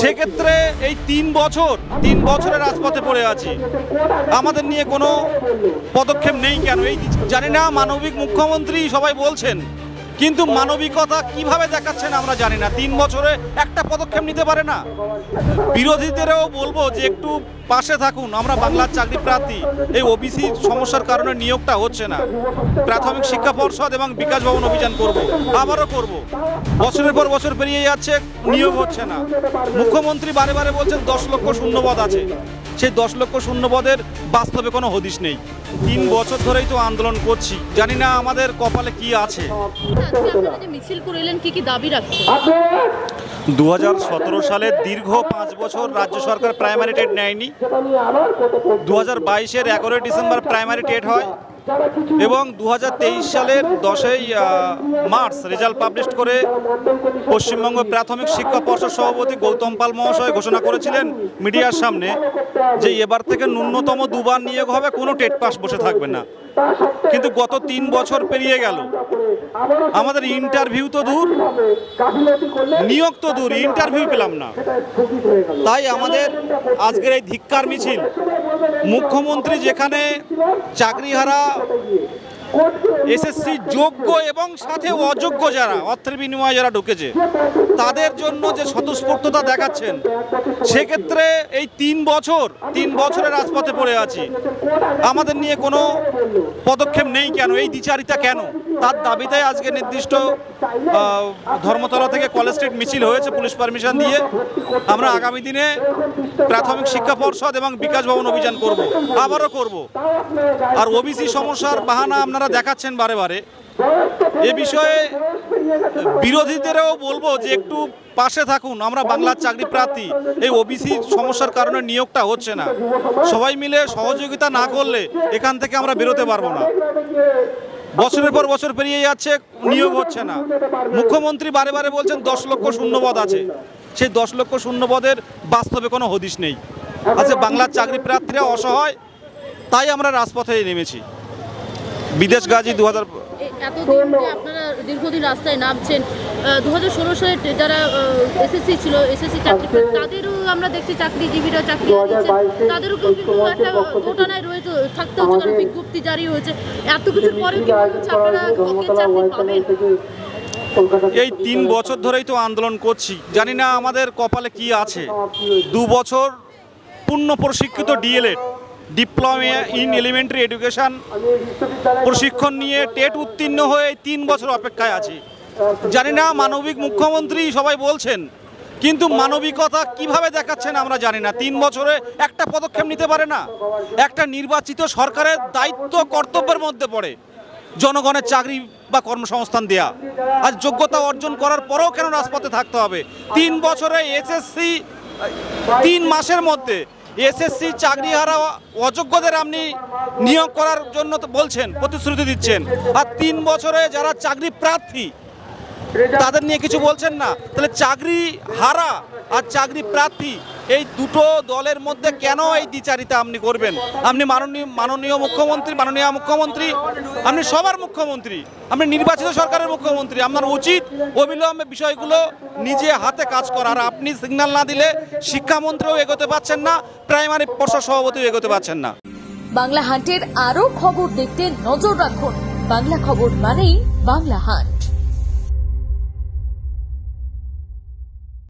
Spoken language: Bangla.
সেক্ষেত্রে এই 3 বছরের রাজপথে পড়ে আছি, আমাদের নিয়ে কোনো পদক্ষেপ নেই কেন? এই জানি না, মানবিক মুখ্যমন্ত্রী সবাই বলছেন, কিন্তু মানবিকতা কিভাবে দেখাচ্ছেন আমরা জানি না। 3 বছরে একটা পদক্ষেপ নিতে পারে না। বিরোধীদেরও বলবো যে একটু পাশে থাকুন। আমরা বাংলার চাকরি প্রার্থী, এই ওবিসি সমস্যার কারণে নিয়োগটা হচ্ছে না। প্রাথমিক শিক্ষা পর্ষদ এবং বিকাশ ভবন অভিযান করব, আবারও করব। বছরের পর বছর পেরিয়ে যাচ্ছে, নিয়োগ হচ্ছে না। মুখ্যমন্ত্রী বারে বারে বলছেন 10 লক্ষ শূন্যপদ আছে। সেই 10 লক্ষ শূন্যপদের বাস্তবে কোনো হদিশ নেই। 3 বছর ধরেই তো আন্দোলন করছি, জানি না আমাদের কপালে কি আছে। মিছিল করে এলেন, কি দাবি রাখছেন? 2017 সালের দীর্ঘ 5 বছর রাজ্য সরকার প্রাইমারি টেট নেয়নি। 2022-এর 11 ডিসেম্বর প্রাইমারি টেট হয় এবং 2023 সালের 10ই মার্চ রেজাল্ট পাবলিশ করে পশ্চিমবঙ্গ প্রাথমিক শিক্ষা পর্ষদ সভাপতি গৌতম পাল মহাশয় ঘোষণা করেছিলেন মিডিয়ার সামনে যে এবার থেকে ন্যূনতম 2 বার নিয়োগ হবে, কোনো টেট পাস বসে থাকবে না। কিন্তু গত 3 বছর পেরিয়ে গেল, আমাদের ইন্টারভিউ তো দূর, নিয়োগ তো দূর, ইন্টারভিউ পেলাম না। তাই আমাদের আজকের এই ধিক্কার মিছিল। মুখ্যমন্ত্রী যেখানে চাকরিহারা এসএসসি যোগ্য এবং সাথে অযোগ্য যারা অর্থের বিনিময়ে যারা ঢুকেছে তাদের জন্য যে স্বতঃস্ফূর্ততা দেখাচ্ছেন, সেক্ষেত্রে এই 3 বছরের রাজপথে পড়ে আছি, আমাদের নিয়ে কোনো পদক্ষেপ নেই কেন? এই দ্বিচারিতা কেন? তার দাবিতে আজকে নির্দিষ্ট ধর্মতলা থেকে কলেজ স্ট্রিট মিছিল হয়েছে পুলিশ পারমিশন দিয়ে। আমরা আগামী দিনে প্রাথমিক শিক্ষা পর্ষদ এবং বিকাশ ভবন অভিযান করব, আবারও করব। আর ওবিসি সমস্যার বাহানা আপনারা দেখাচ্ছেন বারে বারে। এ বিষয়ে বিরোধীদেরও বলবো যে একটু পাশে থাকুন। আমরা বাংলার চাকরি প্রার্থী, এই ওবিসি সমস্যার কারণে নিয়োগটা হচ্ছে না। সবাই মিলে সহযোগিতা না করলে এখান থেকে আমরা বেরোতে পারবো না। বছরের পর বছর পেরিয়ে যাচ্ছে, নিয়োগ হচ্ছে না। মুখ্যমন্ত্রী বারে বারে বলছেন 10 লক্ষ শূন্যপদ আছে। সেই 10 লক্ষ শূন্যপদের বাস্তবে কোনো হদিশ নেই। আজকে বাংলার চাকরি প্রার্থীরা অসহায়, তাই আমরা রাজপথে নেমেছি। বিদেশ গাজী 2000 এতদিন আপনারা দীর্ঘদিন রাস্তায় নামছেন। 2016 সালে যারা এসএসসি ছিল, এসএসসি চাকরি, তাদেরও আমরা দেখছি চাকরিজীবীরা চাকরি দিচ্ছেন, তাদেরও কিন্তু একটা ঘটনায় রয়েছে থাকতে হচ্ছে, কারণ বিজ্ঞপ্তি জারি হয়েছে। এত কিছুর পরেও কি মনে হচ্ছে আপনারা হকের চাকরি পাবেন? এই 3 বছর ধরেই তো আন্দোলন করছি, জানি না আমাদের কপালে কি আছে। 2 বছর পূর্ণ প্রশিক্ষিত DElEd, diploma in elementary education প্রশিক্ষণ নিয়ে টেট উত্তীর্ণ হয়ে 3 বছর অপেক্ষায় আছি। জানি না, মানবিক মুখ্যমন্ত্রী সবাই বলছেন, কিন্তু মানবিকতা কিভাবে দেখাচ্ছেন আমরা জানি না। 3 বছরে একটা পদক্ষেপ নিতে পারে না। একটা নির্বাচিত সরকারের দায়িত্ব কর্তব্যের মধ্যে পড়ে জনগণের চাকরি বা কর্মসংস্থান দেয়া। আজ যোগ্যতা অর্জন করার পরেও কেন রাজপথে থাকতে হবে? 3 বছরে এসএসসি 3 মাসের মধ্যে এসএসসি চাকরিহারা অযোগ্যদের আপনি নিয়োগ করার জন্য তো বলছেন, প্রতিশ্রুতি দিচ্ছেন, আর 3 বছরে যারা চাকরি প্রার্থী তাদের নিয়ে কিছু বলছেন না। তাহলে চাকরি হারা আর চাকরি প্রার্থী এই দুটো দলের মধ্যে কেন এই দ্বিচারিতা আপনি করবেন? আপনি মাননীয় মুখ্যমন্ত্রী, আপনি সবার মুখ্যমন্ত্রী, আপনি নির্বাচিত সরকারের মুখ্যমন্ত্রী। আপনার উচিত অবিলম্বে বিষয়গুলো নিজে হাতে কাজ করা। আর আপনি সিগন্যাল না দিলে শিক্ষামন্ত্রীও এগোতে পারছেন না, প্রাইমারি পর্ষদ সভাপতিও এগোতে পারছেন না। বাংলা হান্টের আরো খবর দেখতে নজর রাখুন। বাংলা খবর মানেই বাংলা হান্ট।